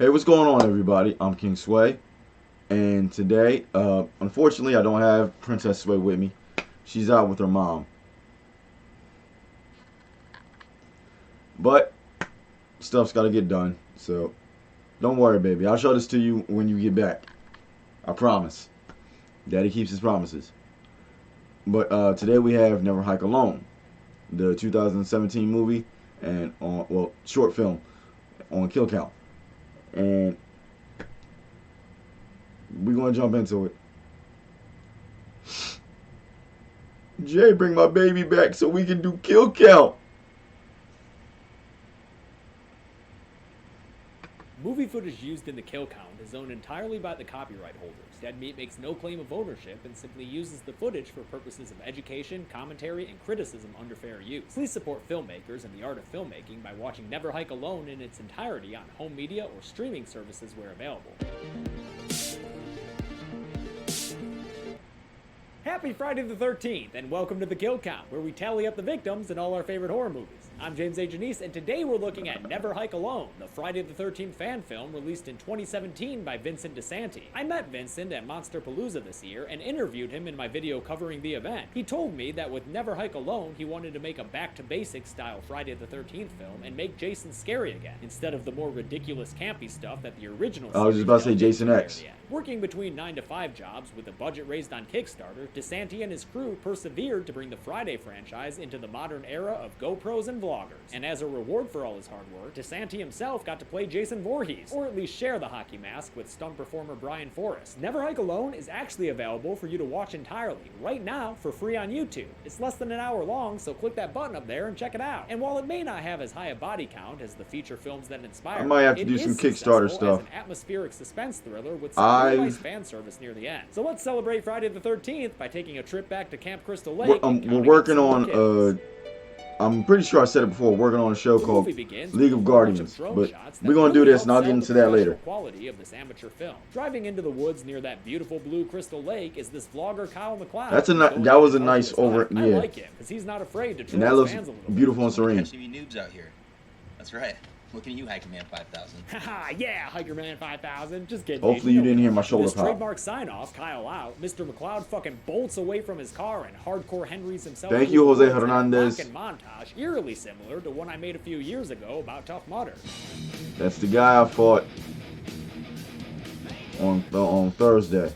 Hey, what's going on, everybody? I'm King Sway, and today, unfortunately, I don't have Princess Sway with me. She's out with her mom. But stuff's got to get done, so don't worry, baby. I'll show this to you when you get back. I promise. Daddy keeps his promises. But today we have Never Hike Alone, the 2017 movie and short film on Kill Count, and we're gonna jump into it. Jay, bring my baby back so we can do Kill Count. Movie footage used in the kill count is owned entirely by the copyright holders. Dead Meat makes no claim of ownership and simply uses the footage for purposes of education, commentary, and criticism under fair use. Please support filmmakers and the art of filmmaking by watching Never Hike Alone in its entirety on home media or streaming services where available. Happy Friday the 13th, and welcome to the Kill Count, where we tally up the victims in all our favorite horror movies. I'm James A. Janice, and today we're looking at Never Hike Alone, the Friday the 13th fan film released in 2017 by Vincent DiSanti. I met Vincent at Monsterpalooza this year and interviewed him in my video covering the event. He told me that with Never Hike Alone, he wanted to make a back-to-basics style Friday the 13th film and make Jason scary again, instead of the more ridiculous campy stuff that the original I was just about to say Jason X. Working between 9-to-5 jobs with a budget raised on Kickstarter, DiSanti and his crew persevered to bring the Friday franchise into the modern era of GoPros and vloggers. And as a reward for all his hard work, DiSanti himself got to play Jason Voorhees, or at least share the hockey mask with stunt performer Brian Forrest. Never Hike Alone is actually available for you to watch entirely, right now, for free on YouTube. It's less than an hour long, so click that button up there and check it out. And while it may not have as high a body count as the feature films that inspired I might have to do some Kickstarter stuff. As an atmospheric suspense thriller with some really nice fan service near the end. So let's celebrate Friday the 13th by taking a trip back to Camp Crystal Lake. We're working on I'm pretty sure I said it before. We're working on a show called League of Guardians, but we're gonna do this, and I'll get into that later. Quality of this amateur film. Driving into the woods near that beautiful blue Crystal Lake is this vlogger Kyle McLeod. That was a nice over. I Yeah. like him because he's not afraid to. And that looks beautiful and serene. Catching me noobs out here. That's right. Looking at you, Hiker Man 5000. Haha, yeah, Hiker Man 5000. Just kidding. Hopefully you didn't hear my shoulder This pop. trademark sign-off, Kyle out. Mr. McLeod fucking bolts away from his car and hardcore Henry's himself. Thank you, Jose Hernandez. Montage, eerily similar to one I made a few years ago about Tough Mudder. That's the guy I fought on Thursday.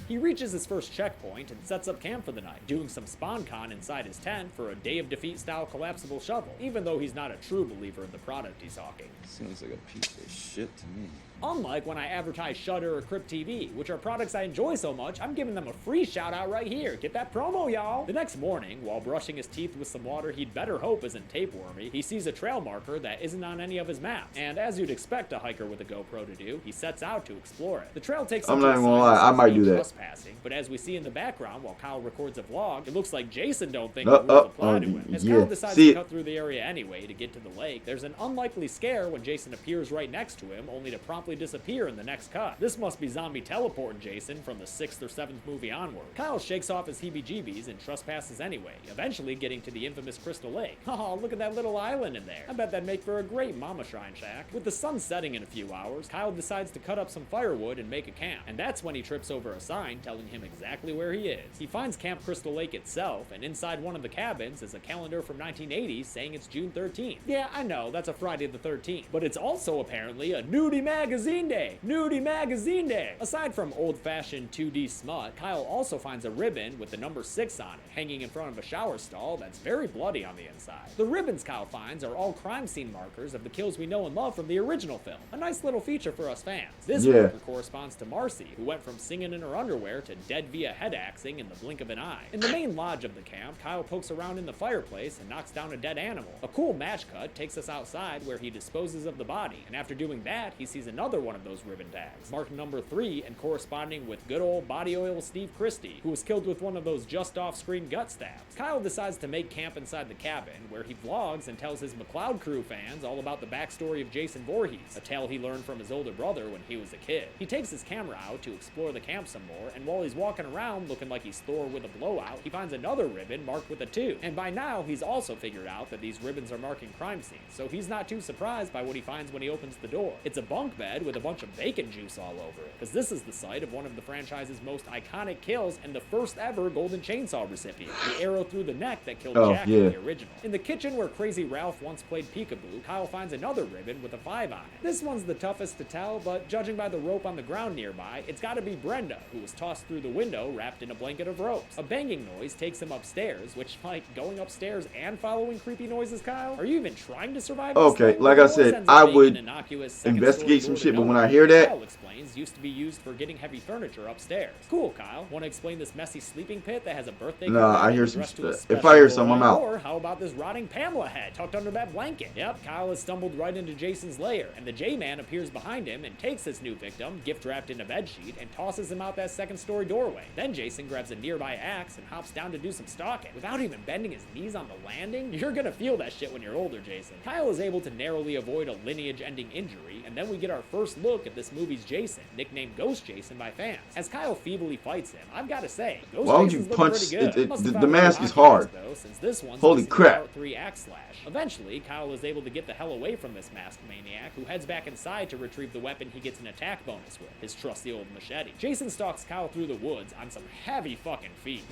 He reaches his first checkpoint and sets up camp for the night, doing some SpawnCon inside his tent for a Day of Defeat style collapsible shovel, even though he's not a true believer in the product he's hawking. Seems like a piece of shit to me. Unlike when I advertise Shudder or Crypt TV, which are products I enjoy so much, I'm giving them a free shout out right here. Get that promo, y'all! The next morning, while brushing his teeth with some water he'd better hope isn't tapewormy, he sees a trail marker that isn't on any of his maps. And as you'd expect a hiker with a GoPro to do, he sets out to explore it. The trail takes I'm not even gonna lie, I might do that. But as we see in the background while Kyle records a vlog, it looks like Jason don't think the rules apply to him. As Kyle decides to cut through the area anyway to get to the lake, there's an unlikely scare when Jason appears right next to him, only to promptly disappear in the next cut. This must be zombie teleporting Jason from the 6th or 7th movie onward. Kyle shakes off his heebie-jeebies and trespasses anyway, eventually getting to the infamous Crystal Lake. Oh, look at that little island in there. I bet that'd make for a great mama shrine shack. With the sun setting in a few hours, Kyle decides to cut up some firewood and make a camp. And that's when he trips over a sign telling him exactly where he is. He finds Camp Crystal Lake itself, and inside one of the cabins is a calendar from 1980 saying it's June 13th. Yeah, I know, that's a Friday the 13th. But it's also apparently a nudie magazine day. Nudie Magazine Day! Aside from old-fashioned 2D smut, Kyle also finds a ribbon with the number 6 on it, hanging in front of a shower stall that's very bloody on the inside. The ribbons Kyle finds are all crime scene markers of the kills we know and love from the original film. A nice little feature for us fans. This marker corresponds to Marcy, who went from singing in her underwear to dead via head-axing in the blink of an eye. In the main lodge of the camp, Kyle pokes around in the fireplace and knocks down a dead animal. A cool match cut takes us outside where he disposes of the body, and after doing that, he sees another another one of those ribbon tags, marked number 3 and corresponding with good old body oil Steve Christie, who was killed with one of those just off-screen gut stabs. Kyle decides to make camp inside the cabin, where he vlogs and tells his McCloud crew fans all about the backstory of Jason Voorhees, a tale he learned from his older brother when he was a kid. He takes his camera out to explore the camp some more, and while he's walking around looking like he's Thor with a blowout, he finds another ribbon marked with a 2. And by now, he's also figured out that these ribbons are marking crime scenes, so he's not too surprised by what he finds when he opens the door. It's a bunk bed with a bunch of bacon juice all over it, because this is the site of one of the franchise's most iconic kills and the first ever Golden Chainsaw recipient, the arrow through the neck that killed Jack in the original. In the kitchen where Crazy Ralph once played peekaboo, Kyle finds another ribbon with a 5 on it. This one's the toughest to tell, but judging by the rope on the ground nearby, it's gotta be Brenda, who was tossed through the window wrapped in a blanket of ropes. A banging noise takes him upstairs, which, like, going upstairs and following creepy noises, Kyle? Are you even trying to survive this thing? Like I said, I would investigate some shit, but when I hear that, Kyle explains used to be used for getting heavy furniture upstairs. Cool, Kyle. Want to explain this messy sleeping pit that has a birthday? Nah, I hear some stuff. If I hear some, I'm out. Or how about this rotting Pamela head tucked under that blanket? Yep, Kyle has stumbled right into Jason's lair, and the J-Man appears behind him and takes his new victim, gift wrapped in a bedsheet, and tosses him out that second-story doorway. Then Jason grabs a nearby axe and hops down to do some stalking. Without even bending his knees on the landing? You're gonna feel that shit when you're older, Jason. Kyle is able to narrowly avoid a lineage-ending injury, and then we get our first look at this movie's Jason, nicknamed Ghost Jason by fans. As Kyle feebly fights him, I've gotta say, Ghost Jason's looking pretty good. The mask is hard. Though, since this one's holy crap. Part 3 axe slash. Eventually, Kyle is able to get the hell away from this masked maniac, who heads back inside to retrieve the weapon he gets an attack bonus with, his trusty old machete. Jason stalks Kyle through the woods on some heavy fucking feet.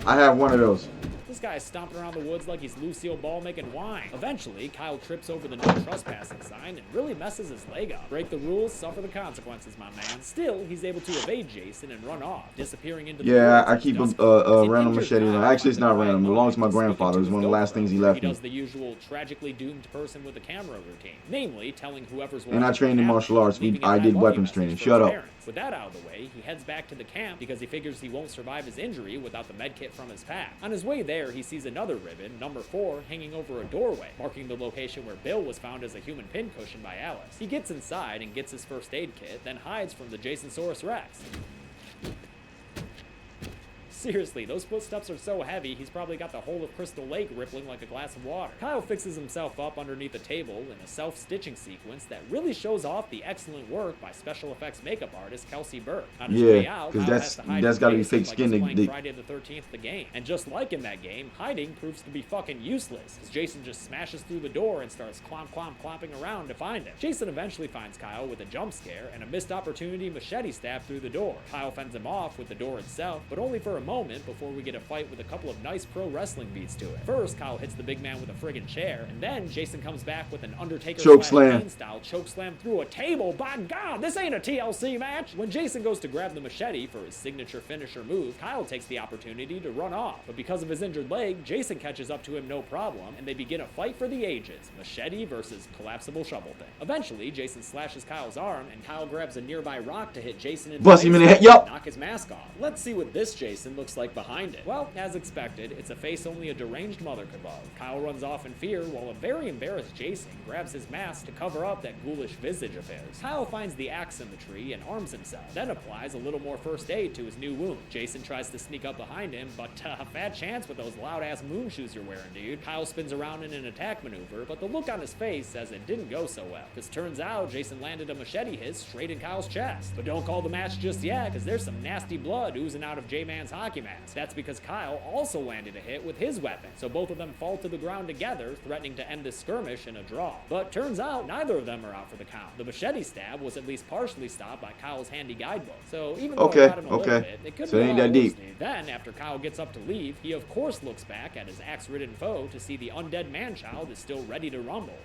I have one of those. This guy is stomping around the woods like he's Lucille Ball making wine. Eventually, Kyle trips over the no trespassing sign and really messes his leg up. Break the rules, suffer the consequences, my man. Still, he's able to evade Jason and run off, disappearing into the woods. I keep a random machete around. Actually, it's not random. It belongs to my grandfather. It was one of the last things he left me. He does the usual tragically doomed person with a camera routine, namely telling whoever's watching. And I trained in martial arts. I did weapons training. Shut up. With that out of the way, he heads back to the camp because he figures he won't survive his injury without the med kit from his pack. On his way there, he sees another ribbon, number 4, hanging over a doorway, marking the location where Bill was found as a human pincushion by Alice. He gets inside and gets his first aid kit, then hides from the Jasonsaurus Rex. Seriously, those footsteps are so heavy, he's probably got the whole of Crystal Lake rippling like a glass of water. Kyle fixes himself up underneath a table in a self-stitching sequence that really shows off the excellent work by special effects makeup artist Kelsey Burke. On his way out, Kyle has to hide that's gotta be fake like skin. Playing Friday the 13th the game. And just like in that game, hiding proves to be fucking useless, as Jason just smashes through the door and starts clomping around to find him. Jason eventually finds Kyle with a jump scare and a missed opportunity machete stab through the door. Kyle fends him off with the door itself, but only for a moment before we get a fight with a couple of nice pro wrestling beats to it. First, Kyle hits the big man with a friggin' chair, and then Jason comes back with an Undertaker style choke slam through a table. By God, this ain't a TLC match! When Jason goes to grab the machete for his signature finisher move, Kyle takes the opportunity to run off, but because of his injured leg, Jason catches up to him no problem, and they begin a fight for the ages, machete versus collapsible shovel thing. Eventually, Jason slashes Kyle's arm, and Kyle grabs a nearby rock to hit Jason in the face, knock his mask off. Let's see what this Jason looks like behind it. Well, as expected, it's a face only a deranged mother could love. Kyle runs off in fear, while a very embarrassed Jason grabs his mask to cover up that ghoulish visage of his. Kyle finds the axe in the tree and arms himself, then applies a little more first aid to his new wound. Jason tries to sneak up behind him, but bad chance with those loud-ass moon shoes you're wearing, dude. Kyle spins around in an attack maneuver, but the look on his face says it didn't go so well, because turns out Jason landed a machete hit straight in Kyle's chest. But don't call the match just yet, because there's some nasty blood oozing out of J-Man's hockey mask. That's because Kyle also landed a hit with his weapon, so both of them fall to the ground together, threatening to end this skirmish in a draw. But turns out neither of them are out for the count. The machete stab was at least partially stopped by Kyle's handy guidebook, so even though it got him a little bit, it could be ain't that deep. Then, after Kyle gets up to leave, he of course looks back at his axe-ridden foe to see the undead man-child is still ready to rumble.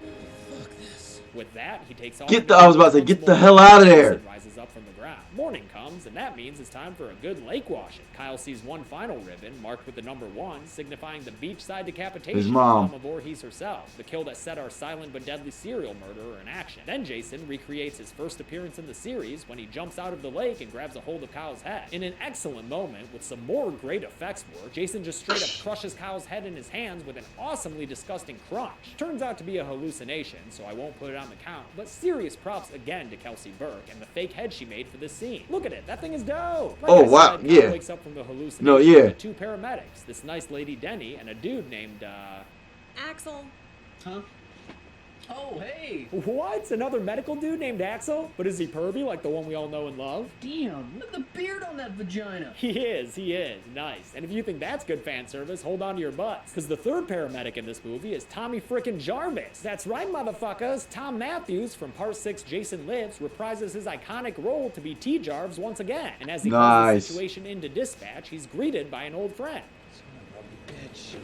Fuck this. With that, he takes off. I was about to say, get the hell out of there. Rises up from the ground. Morning comes, and that means it's time for a good lake washing. Kyle sees movie's one final ribbon, marked with the number 1, signifying the beachside decapitation His mom. of Alma Voorhees herself, the kill that set our silent but deadly serial murderer in action. Then Jason recreates his first appearance in the series when he jumps out of the lake and grabs a hold of Kyle's head. In an excellent moment with some more great effects work, Jason just straight up crushes Kyle's head in his hands with an awesomely disgusting crunch. Turns out to be a hallucination, so I won't put it on the count, but serious props again to Kelsey Burke and the fake head she made for this scene. Look at it, that thing is dope! Like oh, I wow, said, yeah. Kyle wakes up from the hallucination No, yeah. with 2 paramedics, this nice lady Denny and a dude named, Axel. Huh? Oh, hey! What? Another medical dude named Axel? But is he pervy like the one we all know and love? Damn, look at the beard on that vagina. He is. Nice. And if you think that's good fan service, hold on to your butts. Because the third paramedic in this movie is Tommy frickin' Jarvis. That's right, motherfuckers. Tom Matthews from Part 6 Jason Lives reprises his iconic role to be T-Jarvis once again. And as he calls the situation into dispatch, he's greeted by an old friend. Bitch.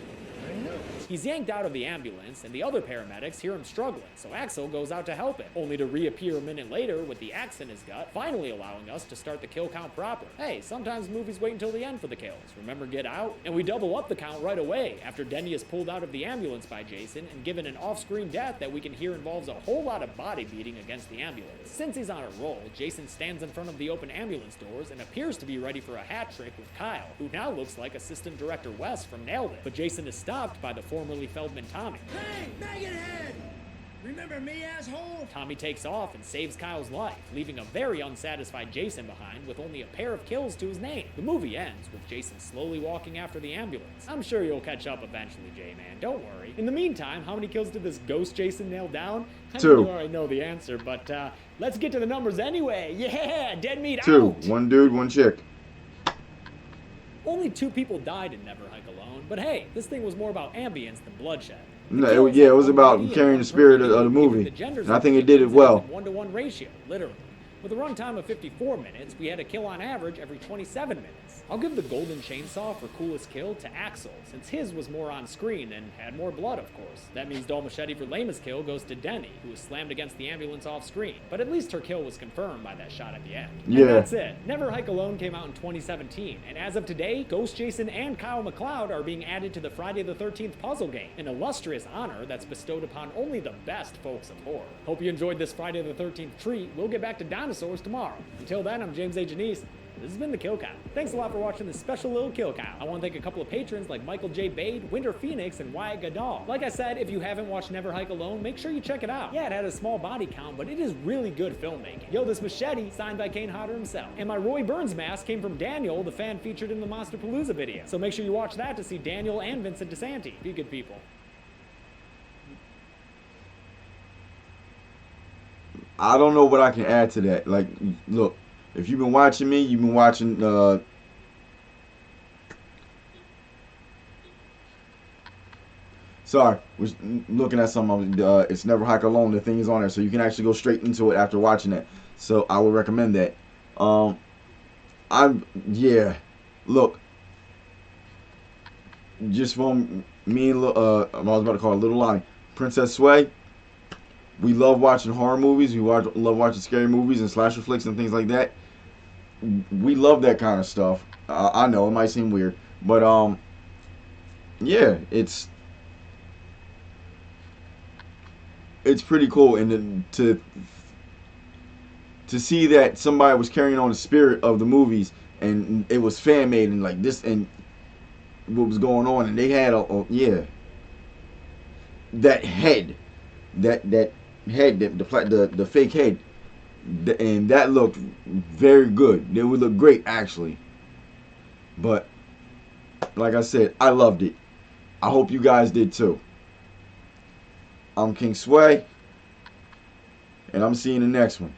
He's yanked out of the ambulance, and the other paramedics hear him struggling, so Axel goes out to help him, only to reappear a minute later with the axe in his gut, finally allowing us to start the kill count proper. Hey, sometimes movies wait until the end for the kills. Remember Get Out? And we double up the count right away, after Denny is pulled out of the ambulance by Jason and given an off-screen death that we can hear involves a whole lot of body beating against the ambulance. Since he's on a roll, Jason stands in front of the open ambulance doors and appears to be ready for a hat trick with Kyle, who now looks like Assistant Director Wes from Nailed It. But Jason is stopped by the formerly Feldman Tommy. Hey, Meganhead! Remember me, asshole? Tommy takes off and saves Kyle's life, leaving a very unsatisfied Jason behind with only a pair of kills to his name. The movie ends with Jason slowly walking after the ambulance. I'm sure you'll catch up eventually, J-Man, don't worry. In the meantime, how many kills did this ghost Jason nail down? I 2. know you already know the answer, but let's get to the numbers anyway. Yeah, dead meat 2. out! 1 dude, 1 chick. Only 2 people died in Never Hike Alone, but hey, this thing was more about ambience than bloodshed. No, it was about carrying the spirit of the movie, and I think it did it well. 1-to-1 ratio, literally. With a runtime of 54 minutes, we had a kill on average every 27 minutes. I'll give the Golden Chainsaw for coolest kill to Axel, since his was more on screen and had more blood, of course. That means Dull Machete for lamest kill goes to Denny, who was slammed against the ambulance off screen. But at least her kill was confirmed by that shot at the end. Yeah. And that's it. Never Hike Alone came out in 2017, and as of today, Ghost Jason and Kyle MacLeod are being added to the Friday the 13th puzzle game, an illustrious honor that's bestowed upon only the best folks of horror. Hope you enjoyed this Friday the 13th treat. We'll get back to dinosaurs tomorrow. Until then, I'm James A. Janice. This has been the Kill Count. Thanks a lot for watching this special little Kill Count. I want to thank a couple of patrons like Michael J. Bade, Winter Phoenix, and Wyatt Goodall. Like I said, if you haven't watched Never Hike Alone, make sure you check it out. Yeah, it had a small body count, but it is really good filmmaking. Yo, this machete, signed by Kane Hodder himself. And my Roy Burns mask came from Daniel, the fan featured in the Monsterpalooza video. So make sure you watch that to see Daniel and Vincent DeSanti. Be good people. I don't know what I can add to that. Like, look, if you've been watching me, you've been watching sorry, was looking at something. It's Never Hike Alone. The thing is on there, so you can actually go straight into it after watching it. So I would recommend that. Look, just from me and I was about to call her Little Lonnie, Princess Sway. We love watching horror movies. We love watching scary movies and slasher flicks and things like that. We love that kind of stuff. I know it might seem weird, but yeah, it's pretty cool, and then to see that somebody was carrying on the spirit of the movies, and it was fan made, and like this, and what was going on, and they had that head, the fake head, and that looked very good. It would look great actually, but like I said, I loved it. I hope you guys did too. I'm King Sway, and I'm seeing the next one.